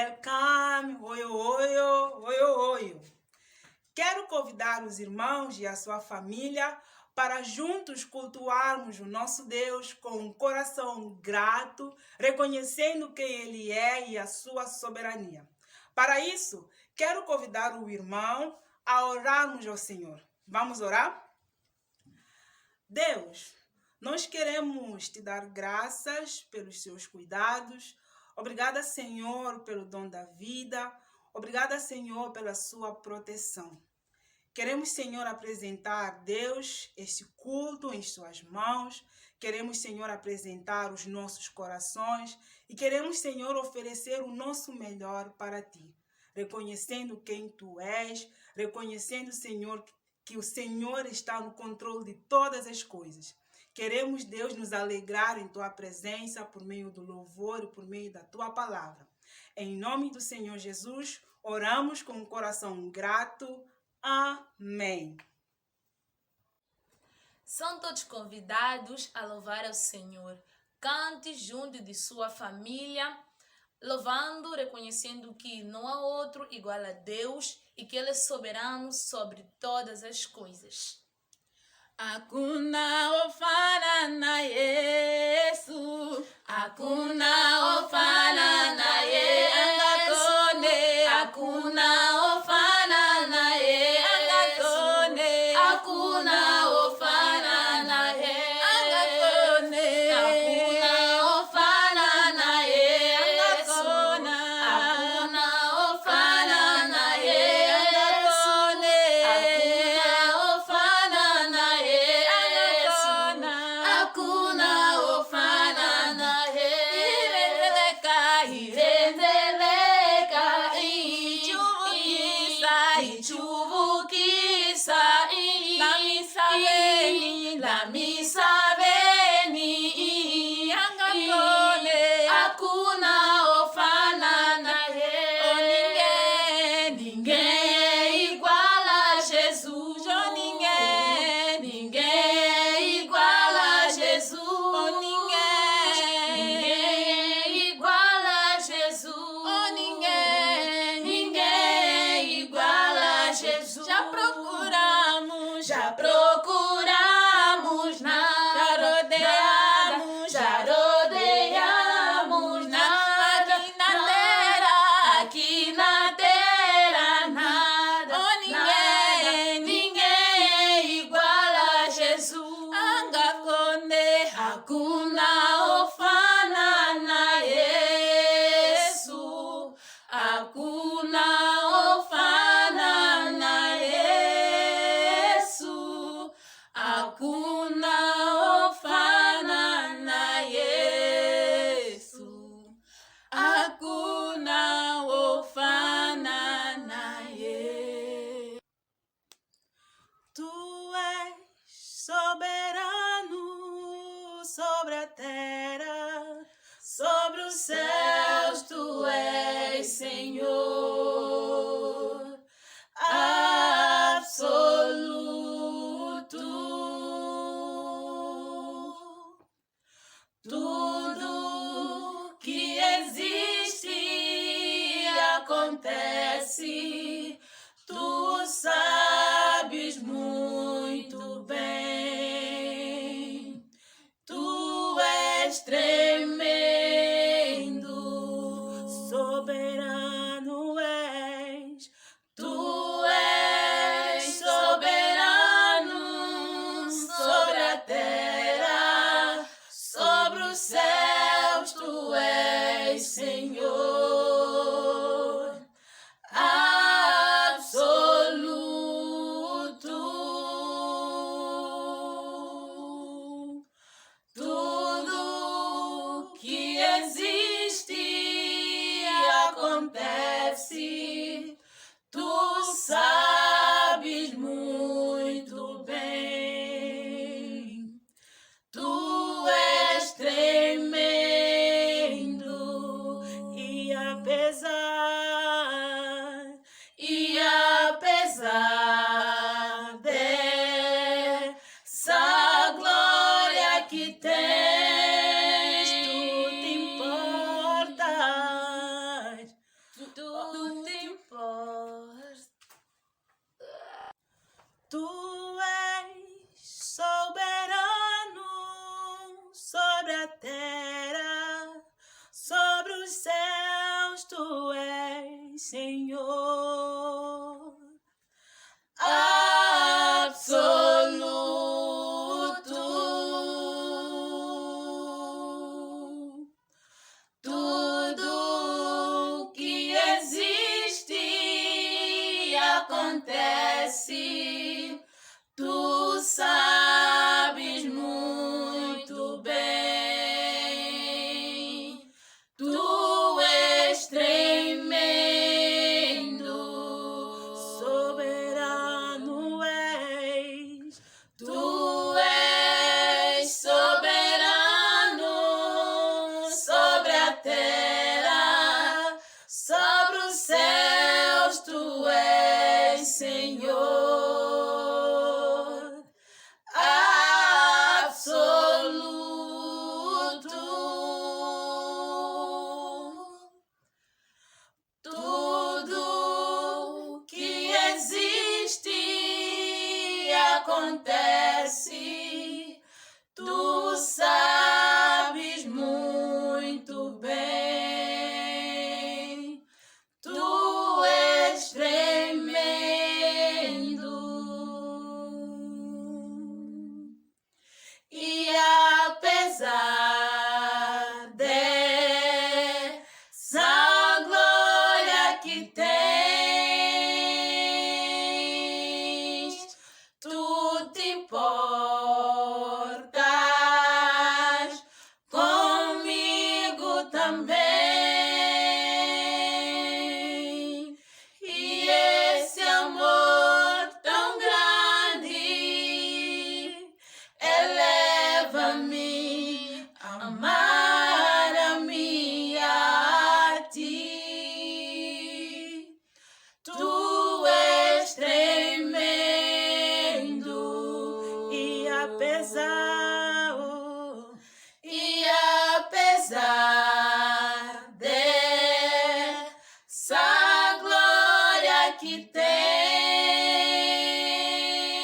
Welcome, oi. Quero convidar os irmãos e a sua família para juntos cultuarmos o nosso Deus com um coração grato, reconhecendo quem Ele é e a sua soberania. Para isso, quero convidar o irmão a orarmos ao Senhor. Vamos orar? Deus, nós queremos te dar graças pelos seus cuidados. Obrigada, Senhor, pelo dom da vida. Obrigada, Senhor, pela sua proteção. Queremos, Senhor, apresentar, Deus, este culto em suas mãos. Queremos, Senhor, apresentar os nossos corações e queremos, Senhor, oferecer o nosso melhor para ti, reconhecendo quem tu és, reconhecendo, Senhor, que o Senhor está no controle de todas as coisas. Queremos, Deus, nos alegrar em tua presença por meio do louvor e por meio da tua palavra. Em nome do Senhor Jesus, oramos com um coração grato. Amém. São todos convidados a louvar ao Senhor. Cante junto de sua família, louvando, reconhecendo que não há outro igual a Deus e que Ele é soberano sobre todas as coisas. Hakuna ofana na Yesu, hakuna ofana na Yesu, hakuna ofana na Yesu, hakuna ofana na Yesu, hakuna ofana na Yesu, hakuna ofana na Yesu, hakuna ofana na hakuna ofana na irendeleka ichuvukisa lamisaveni hakuna ofana na ninguém igual a Jesus, ninguém igual a Jesus, ninguém igual a Jesus, ninguém igual a Jesus. Já procuramos já rodeamos aqui na terra nada, ninguém igual a Jesus. Hakuna ofana na Yesu, hakuna ofana na Yesu, hakuna ofana na Yesu, hakuna ofana na Yesu. Tu és soberano sobre a terra, sobre os céus, tu és Senhor absoluto. Tudo que existe acontece, tu sabes muito bem. Tu és tremendo, soberano és. Tu és soberano sobre a terra, sobre os céus, tu és Senhor absoluto. Tu és soberano sobre a terra, sobre os céus, tu és Senhor. Absoluto. Tudo que existe acontece, tu sabes muito bem. Tu és tremendo, Soberano és, tu és soberano sobre a terra, sobre os céus, tu és Senhor. Absoluto. Tudo que existe acontece, tu sabes muito bem. Tu és tremendo. E apesar dessa glória que tens, tu te importas comigo também. E esse amor tão grande eleva-me a amar a minha ti. Tu és tremendo. e apesar, E apesar dessa glória que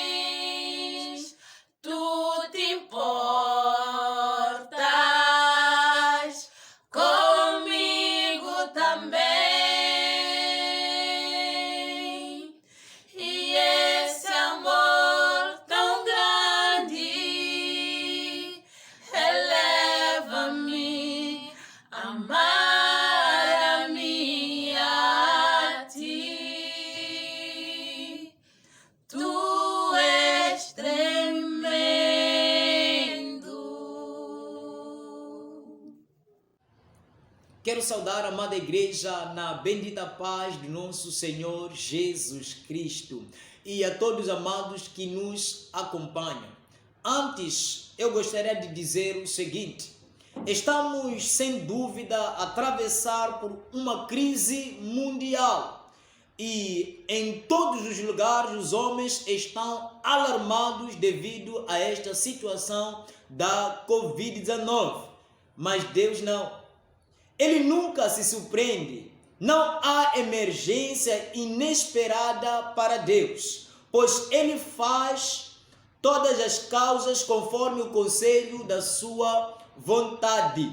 tens, tu te importas comigo também. E esse amor tão grande eleva-me a amar a minha ti. Tu és tremendo. Quero saudar a amada igreja na bendita paz do nosso Senhor Jesus Cristo e a todos os amados que nos acompanham. Antes, eu gostaria de dizer o seguinte: estamos sem dúvida a atravessar por uma crise mundial e em todos os lugares os homens estão alarmados devido a esta situação da Covid-19. Mas Deus não. Ele nunca se surpreende. Não há emergência inesperada para Deus, pois Ele faz todas as causas conforme o conselho da sua vontade.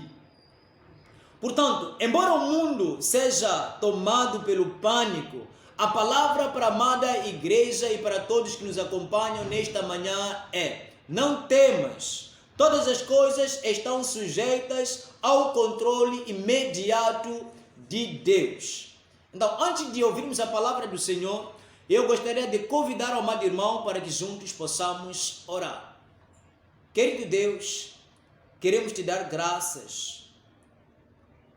Portanto, embora o mundo seja tomado pelo pânico, a palavra para a amada igreja e para todos que nos acompanham nesta manhã é: não temas. Todas as coisas estão sujeitas ao controle imediato de Deus. Então, antes de ouvirmos a palavra do Senhor, eu gostaria de convidar o amado irmão para que juntos possamos orar. Querido Deus, queremos te dar graças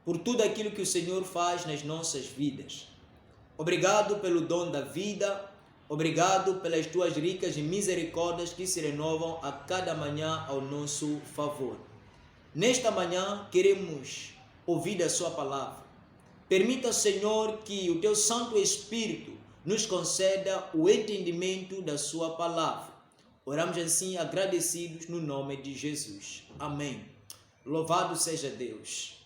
por tudo aquilo que o Senhor faz nas nossas vidas. Obrigado pelo dom da vida. Obrigado pelas tuas ricas misericórdias que se renovam a cada manhã ao nosso favor. Nesta manhã queremos ouvir a sua palavra. Permita, Senhor, que o teu Santo Espírito nos conceda o entendimento da sua palavra. Oramos assim agradecidos no nome de Jesus. Amém. Louvado seja Deus.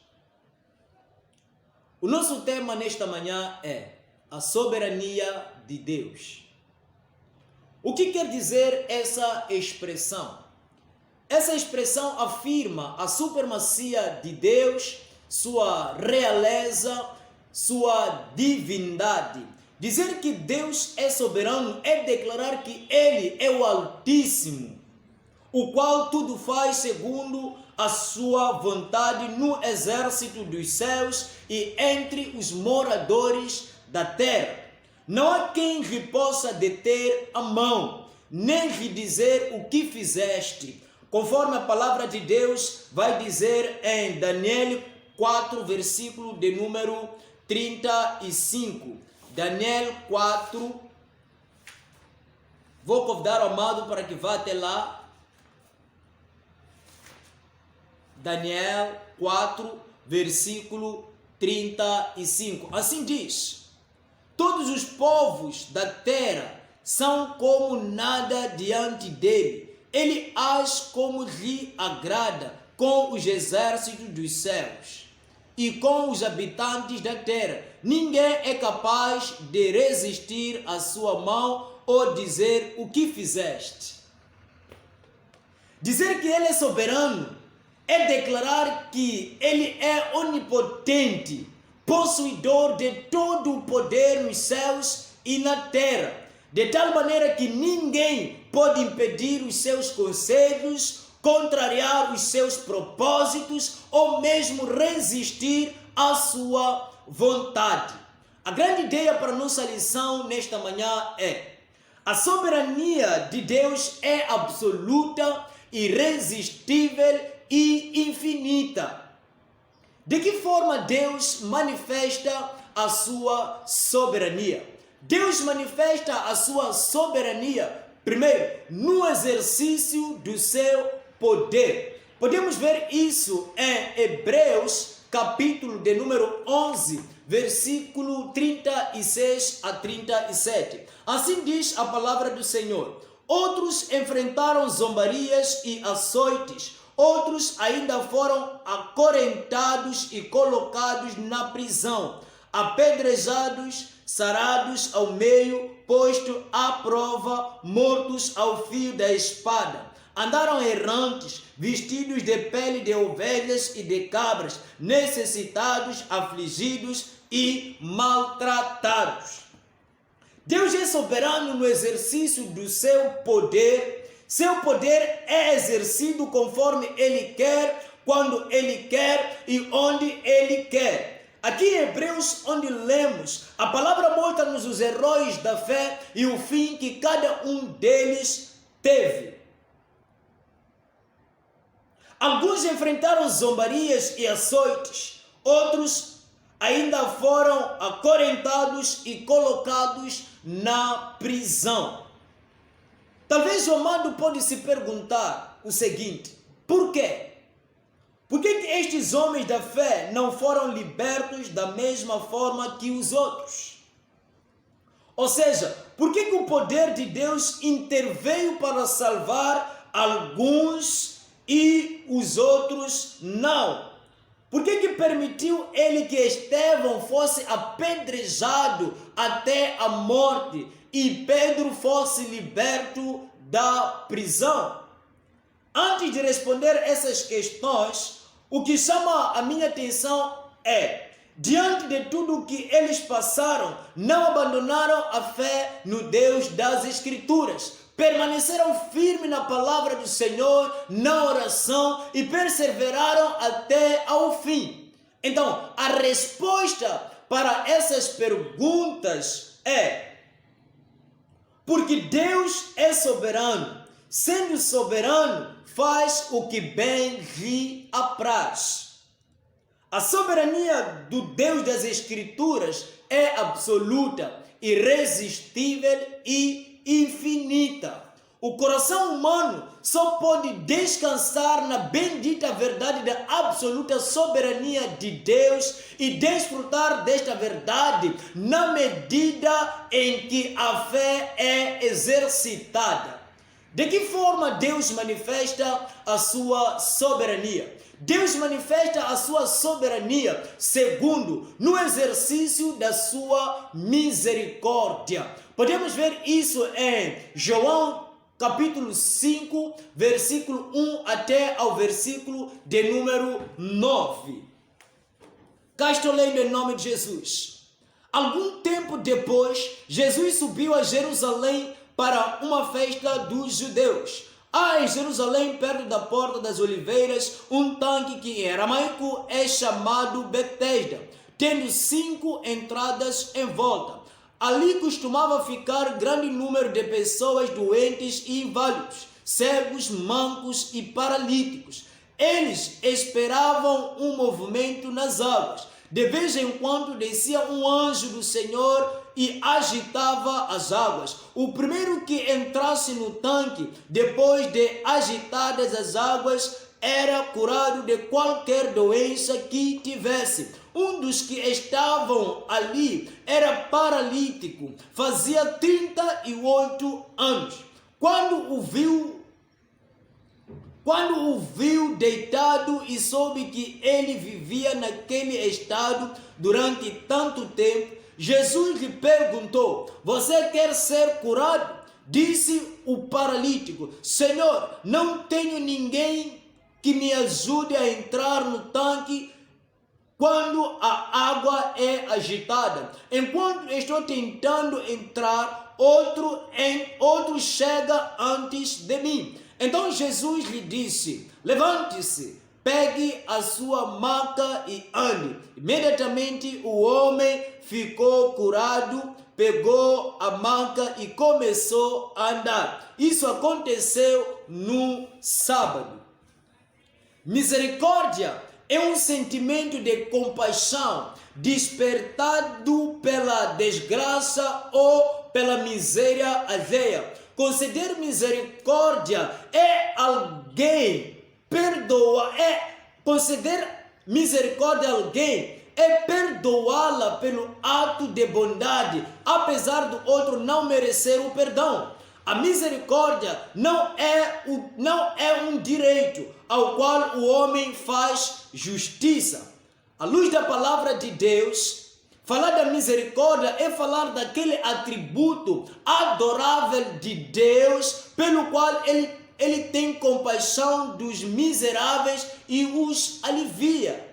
O nosso tema nesta manhã é a soberania de Deus. O que quer dizer essa expressão? Essa expressão afirma a supremacia de Deus, sua realeza, sua divindade. Dizer que Deus é soberano é declarar que Ele é o Altíssimo, o qual tudo faz segundo a sua vontade no exército dos céus e entre os moradores da terra. Não há quem lhe possa deter a mão, nem lhe dizer o que fizeste, conforme a palavra de Deus vai dizer em Daniel 4, versículo de número 35. Daniel 4, vou convidar o amado para que vá até lá. Daniel 4, versículo 35. Assim diz: todos os povos da terra são como nada diante dele. Ele age como lhe agrada com os exércitos dos céus e com os habitantes da terra. Ninguém é capaz de resistir à sua mão ou dizer o que fizeste. Dizer que ele é soberano é declarar que ele é onipotente, possuidor de todo o poder nos céus e na terra, de tal maneira que ninguém pode impedir os seus conselhos, contrariar os seus propósitos ou mesmo resistir à sua vontade. A grande ideia para nossa lição nesta manhã é: a soberania de Deus é absoluta, irresistível e infinita. De que forma Deus manifesta a sua soberania? Deus manifesta a sua soberania, primeiro, no exercício do seu poder. Podemos ver isso em Hebreus, capítulo de número 11, versículo 36 a 37. Assim diz a palavra do Senhor: outros enfrentaram zombarias e açoites, outros ainda foram acorrentados e colocados na prisão, apedrejados, sarados ao meio, posto à prova, mortos ao fio da espada. Andaram errantes, vestidos de pele de ovelhas e de cabras, necessitados, afligidos e maltratados. Deus é soberano no exercício do seu poder. Seu poder é exercido conforme Ele quer, quando Ele quer e onde Ele quer. Aqui em Hebreus, onde lemos, a palavra mostra-nos os heróis da fé e o fim que cada um deles teve. Alguns enfrentaram zombarias e açoites, outros ainda foram acorrentados e colocados na prisão. Talvez o amado pode se perguntar o seguinte: por quê? Por que estes homens da fé não foram libertos da mesma forma que os outros? Ou seja, por que o poder de Deus interveio para salvar alguns e os outros não? Por que permitiu ele que Estevão fosse apedrejado até a morte e Pedro fosse liberto da prisão? Antes de responder essas questões, o que chama a minha atenção é: diante de tudo o que eles passaram, não abandonaram a fé no Deus das Escrituras. Permaneceram firmes na palavra do Senhor, na oração e perseveraram até ao fim. Então, a resposta para essas perguntas é: porque Deus é soberano. Sendo soberano, faz o que bem lhe apraz. A soberania do Deus das Escrituras é absoluta, irresistível e infinita. O coração humano só pode descansar na bendita verdade da absoluta soberania de Deus e desfrutar desta verdade na medida em que a fé é exercitada. De que forma Deus manifesta a sua soberania? Deus manifesta a sua soberania segundo no exercício da sua misericórdia. Podemos ver isso em João capítulo 5, versículo 1 até ao versículo de número 9. Cá estou lendo em nome de Jesus. Algum tempo depois, Jesus subiu a Jerusalém para uma festa dos judeus. Há em Jerusalém, perto da Porta das Oliveiras, um tanque que em aramaico é chamado Betesda, tendo 5 entradas em volta. Ali costumava ficar grande número de pessoas doentes e inválidos, cegos, mancos e paralíticos. Eles esperavam um movimento nas águas. De vez em quando descia um anjo do Senhor e agitava as águas. O primeiro que entrasse no tanque, depois de agitadas as águas, era curado de qualquer doença que tivesse. Um dos que estavam ali era paralítico, fazia 38 anos. Quando o viu deitado e soube que ele vivia naquele estado durante tanto tempo, Jesus lhe perguntou: você quer ser curado? Disse o paralítico: Senhor, não tenho ninguém que me ajude a entrar no tanque quando a água é agitada. Enquanto estou tentando entrar, outro chega antes de mim. Então Jesus lhe disse: levante-se, pegue a sua maca e ande. Imediatamente o homem ficou curado, pegou a maca e começou a andar. Isso aconteceu no sábado. Misericórdia é um sentimento de compaixão despertado pela desgraça ou pela miséria alheia. Conceder misericórdia é alguém conceder misericórdia a alguém é perdoá-la pelo ato de bondade, apesar do outro não merecer o perdão. A misericórdia não é um direito ao qual o homem faz justiça. À luz da palavra de Deus, falar da misericórdia é falar daquele atributo adorável de Deus, pelo qual ele tem compaixão dos miseráveis e os alivia.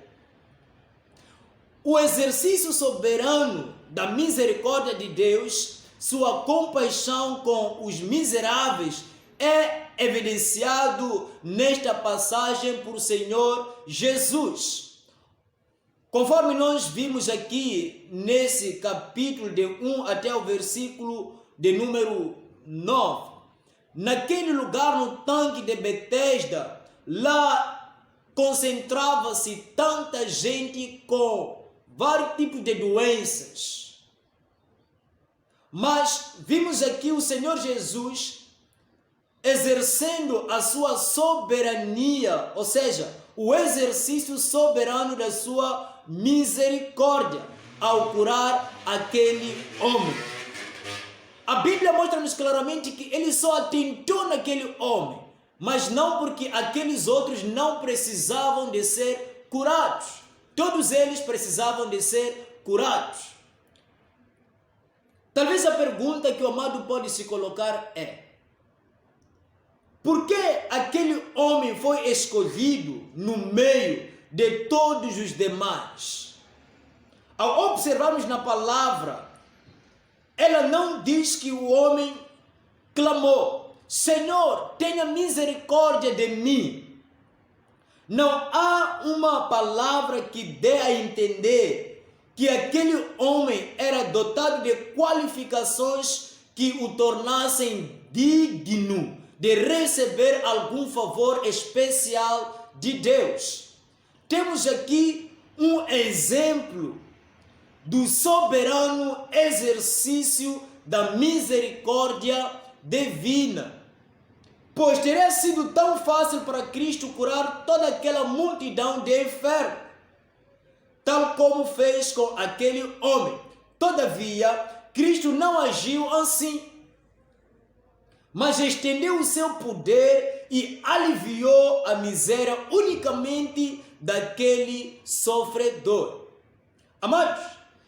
O exercício soberano da misericórdia de Deus, sua compaixão com os miseráveis, é evidenciado nesta passagem por Senhor Jesus. Conforme nós vimos aqui nesse capítulo de 1 até o versículo de número 9, naquele lugar no tanque de Betesda, lá concentrava-se tanta gente com vários tipos de doenças. Mas vimos aqui o Senhor Jesus exercendo a sua soberania, ou seja, o exercício soberano da sua misericórdia ao curar aquele homem. A Bíblia mostra-nos claramente que ele só atentou naquele homem, mas não porque aqueles outros não precisavam de ser curados. Todos eles precisavam de ser curados. Talvez a pergunta que o amado pode se colocar é: por que aquele homem foi escolhido no meio de todos os demais? Ao observarmos na palavra, ela não diz que o homem clamou: Senhor, tenha misericórdia de mim. Não há uma palavra que dê a entender que aquele homem era dotado de qualificações que o tornassem digno de receber algum favor especial de Deus. Temos aqui um exemplo do soberano exercício da misericórdia divina. Pois teria sido tão fácil para Cristo curar toda aquela multidão de enfermos, tal como fez com aquele homem. Todavia, Cristo não agiu assim. mas estendeu o seu poder e aliviou a miséria unicamente daquele sofredor. Amados,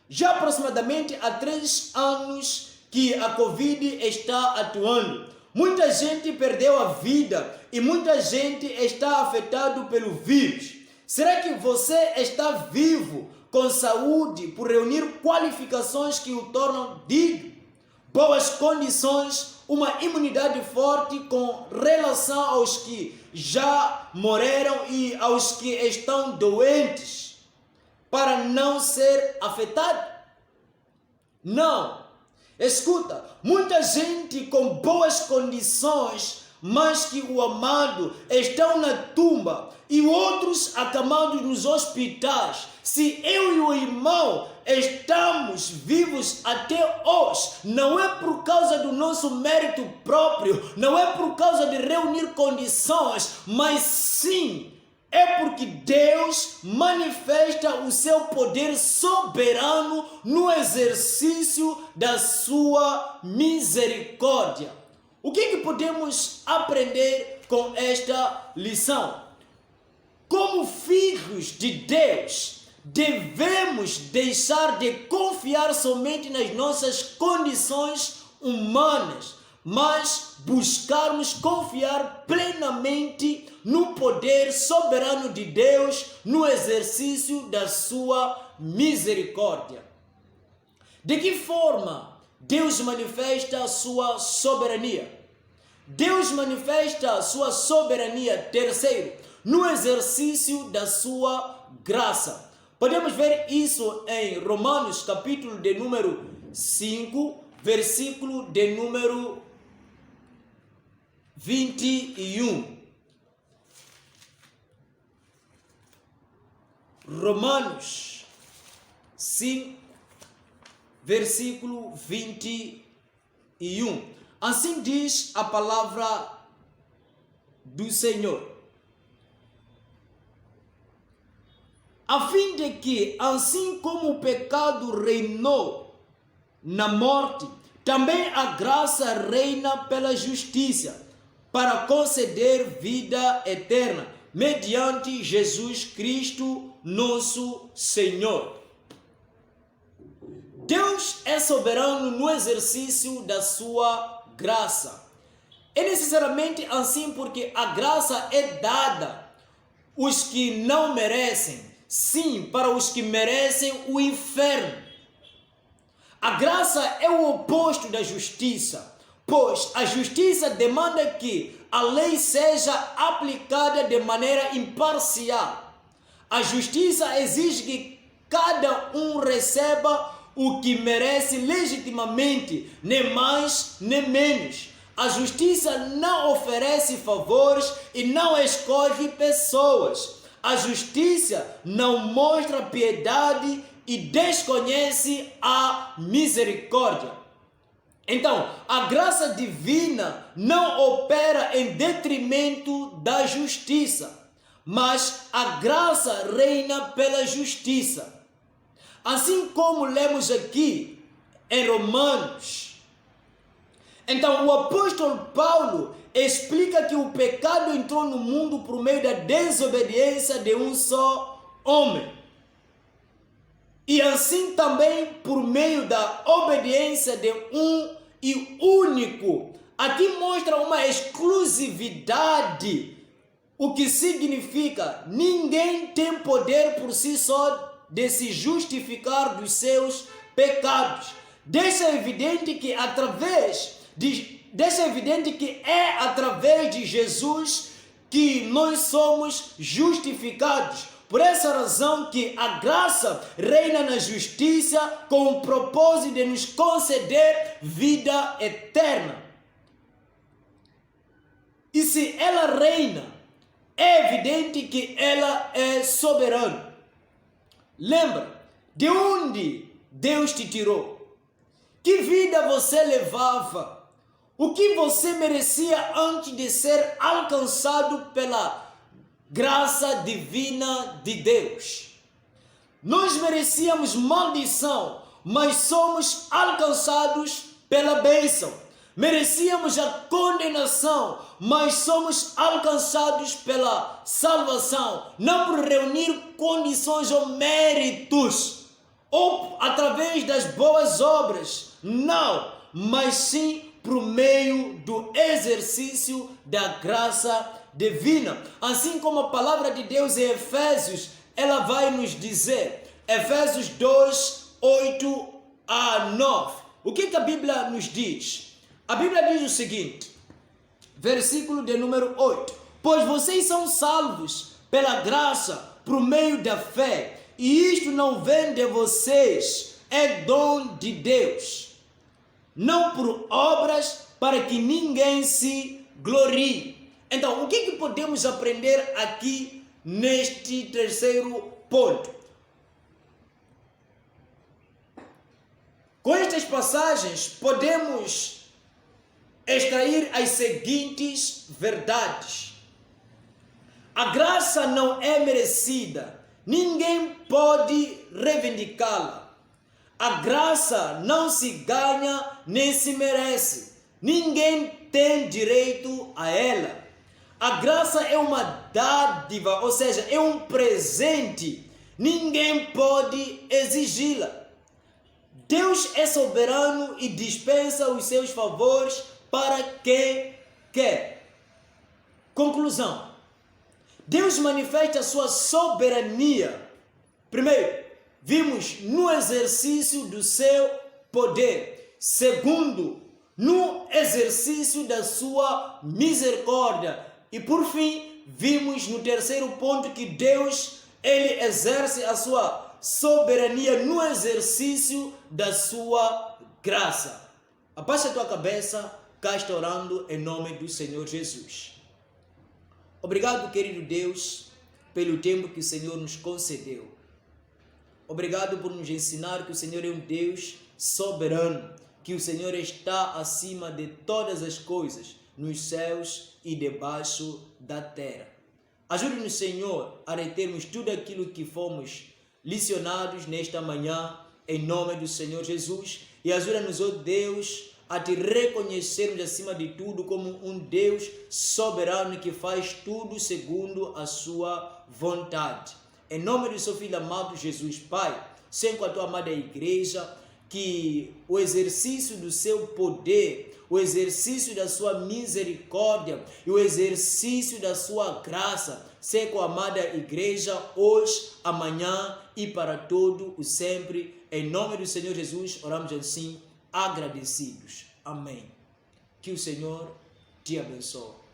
já aproximadamente há 3 anos que a Covid está atuando. Muita gente perdeu a vida e muita gente está afetada pelo vírus. Será que você está vivo, com saúde, por reunir qualificações que o tornam digno? Boas condições, uma imunidade forte com relação aos que já morreram e aos que estão doentes, para não ser afetado? Não. Escuta, muita gente com boas condições, mas que o amado estão na tumba e outros acamados nos hospitais. Se eu e o irmão estamos vivos até hoje, não é por causa do nosso mérito próprio, não é por causa de reunir condições, mas sim é porque Deus manifesta o seu poder soberano no exercício da sua misericórdia. O que podemos aprender com esta lição? Como filhos de Deus, devemos deixar de confiar somente nas nossas condições humanas, mas buscarmos confiar plenamente no poder soberano de Deus, no exercício da sua misericórdia. De que forma Deus manifesta a sua soberania? Deus manifesta a sua soberania, terceiro, no exercício da sua graça. Podemos ver isso em Romanos, capítulo de número 5, versículo de número 21. Romanos 5, versículo 21. Assim diz a palavra do Senhor: a fim de que, assim como o pecado reinou na morte, também a graça reina pela justiça, para conceder vida eterna, mediante Jesus Cristo, nosso Senhor. Deus é soberano no exercício da sua graça. É necessariamente assim porque a graça é dada os que não merecem, sim, para os que merecem o inferno. A graça é o oposto da justiça, pois a justiça demanda que a lei seja aplicada de maneira imparcial. A justiça exige que cada um receba o que merece legitimamente, nem mais nem menos. A justiça não oferece favores e não escolhe pessoas. A justiça não mostra piedade e desconhece a misericórdia. Então, a graça divina não opera em detrimento da justiça, mas a graça reina pela justiça. Assim como lemos aqui em Romanos. Então, o apóstolo Paulo explica que o pecado entrou no mundo por meio da desobediência de um só homem. E assim também por meio da obediência de um e único. Aqui mostra uma exclusividade, o que significa ninguém tem poder por si só de se justificar dos seus pecados. Deixa evidente que é através de Jesus que nós somos justificados. Por essa razão que a graça reina na justiça com o propósito de nos conceder vida eterna. E se ela reina, é evidente que ela é soberana. Lembra de onde Deus te tirou? Que vida você levava? O que você merecia antes de ser alcançado pela graça divina de Deus? Nós merecíamos maldição, mas somos alcançados pela bênção. merecíamos a condenação, mas somos alcançados pela salvação, não por reunir condições ou méritos, ou através das boas obras, não, mas sim por meio do exercício da graça divina. Assim como a palavra de Deus em Efésios, ela vai nos dizer, Efésios 2, 8 a 9. O que a Bíblia nos diz? A Bíblia diz o seguinte, versículo de número 8. Pois vocês são salvos pela graça, por meio da fé, e isto não vem de vocês, é dom de Deus, não por obras, para que ninguém se glorie. Então, o que podemos aprender aqui neste terceiro ponto? Com estas passagens, podemos extrair as seguintes verdades. A graça não é merecida, ninguém pode reivindicá-la. A graça não se ganha nem se merece, ninguém tem direito a ela. A graça é uma dádiva, ou seja, é um presente, ninguém pode exigi-la. Deus é soberano e dispensa os seus favores para quem quer. Conclusão. Deus manifesta a sua soberania. Primeiro, vimos no exercício do seu poder. Segundo, no exercício da sua misericórdia. E por fim, vimos no terceiro ponto que Deus, ele exerce a sua soberania no exercício da sua graça. Abaixa a tua cabeça, cá está orando em nome do Senhor Jesus. Obrigado, querido Deus, pelo tempo que o Senhor nos concedeu. Obrigado por nos ensinar que o Senhor é um Deus soberano, que o Senhor está acima de todas as coisas, nos céus e debaixo da terra. Ajude-nos, Senhor, a retermos tudo aquilo que fomos licionados nesta manhã, em nome do Senhor Jesus, e ajuda-nos, ó Deus, a te reconhecermos acima de tudo como um Deus soberano que faz tudo segundo a sua vontade. Em nome do seu Filho amado Jesus, Pai, sempre com a tua amada igreja, que o exercício do seu poder, o exercício da sua misericórdia e o exercício da sua graça, seja com a amada igreja, hoje, amanhã e para todo o sempre. Em nome do Senhor Jesus, oramos assim, agradecidos. Amém. Que o Senhor te abençoe.